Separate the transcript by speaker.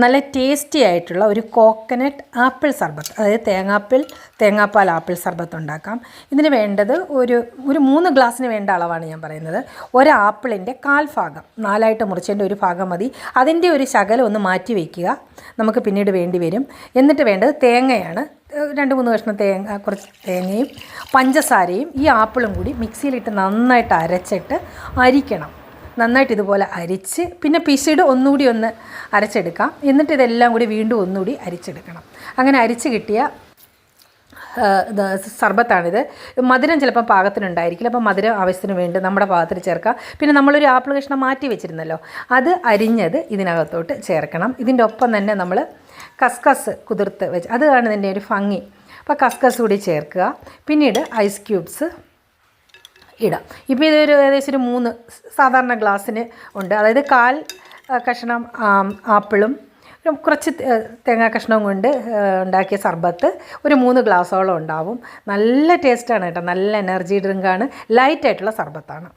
Speaker 1: നല്ല ടേസ്റ്റി ആയിട്ടുള്ള ഒരു കോക്കനട്ട് ആപ്പിൾ സർബത്ത്, അതായത് തേങ്ങാപ്പാൽ ആപ്പിൾ സർബത്ത് ഉണ്ടാക്കാം. ഇതിന് വേണ്ടത് ഒരു 3 ഗ്ലാസ്സിന് വേണ്ട അളവാണ് ഞാൻ പറയുന്നത്. ഒരാപ്പിളിൻ്റെ 1/4 ഭാഗം 4ആയിട്ട് മുറിച്ചതിൻ്റെ ഒരു ഭാഗം മതി. അതിൻ്റെ ഒരു ശകലം ഒന്ന് മാറ്റി വയ്ക്കുക, നമുക്ക് പിന്നീട് വേണ്ടി വരും. എന്നിട്ട് വേണ്ടത് തേങ്ങയാണ്. 2-3 കഷ്ണം തേങ്ങ, കുറച്ച് തേങ്ങയും പഞ്ചസാരയും ഈ ആപ്പിളും കൂടി മിക്സിയിലിട്ട് നന്നായിട്ട് അരച്ചിട്ട് അരിക്കണം. നന്നായിട്ട് ഇതുപോലെ അരിച്ച് പിന്നെ പിശീട് ഒന്നുകൂടി ഒന്ന് അരച്ചെടുക്കാം. എന്നിട്ട് ഇതെല്ലാം കൂടി വീണ്ടും ഒന്നുകൂടി അരിച്ചെടുക്കണം. അങ്ങനെ അരിച്ച് കിട്ടിയ സർബത്താണിത്. മധുരം ചിലപ്പോൾ പാകത്തിനുണ്ടായിരിക്കില്ല, അപ്പോൾ മധുരം ആവശ്യത്തിന് വേണ്ടി നമ്മുടെ പാകത്തിൽ ചേർക്കാം. പിന്നെ നമ്മളൊരു ആപ്പിൾ കഷ്ണം മാറ്റി വെച്ചിരുന്നല്ലോ, അത് അരിഞ്ഞത് ഇതിനകത്തോട്ട് ചേർക്കണം. ഇതിൻ്റെ ഒപ്പം തന്നെ നമ്മൾ കസ്കസ് കുതിർത്ത് വെച്ച്, അതാണ് ഇതിൻ്റെ ഒരു ഭംഗി. അപ്പോൾ കസ്കസ് കൂടി ചേർക്കുക. പിന്നീട് ഐസ് ക്യൂബ്സ് ഇടാം. ഇപ്പോൾ ഇതൊരു ഏകദേശം ഒരു 3 സാധാരണ ഗ്ലാസ്സിന് ഉണ്ട്. അതായത് 1/4 കഷ്ണം ആപ്പിളും കുറച്ച് തേങ്ങാ കഷ്ണവും കൊണ്ട് ഉണ്ടാക്കിയ സർബത്ത് ഒരു 3 ഗ്ലാസ്സോളം ഉണ്ടാവും. നല്ല ടേസ്റ്റാണ് കേട്ടോ, നല്ല എനർജി ഡ്രിങ്കാണ്, ലൈറ്റായിട്ടുള്ള സർബത്താണ്.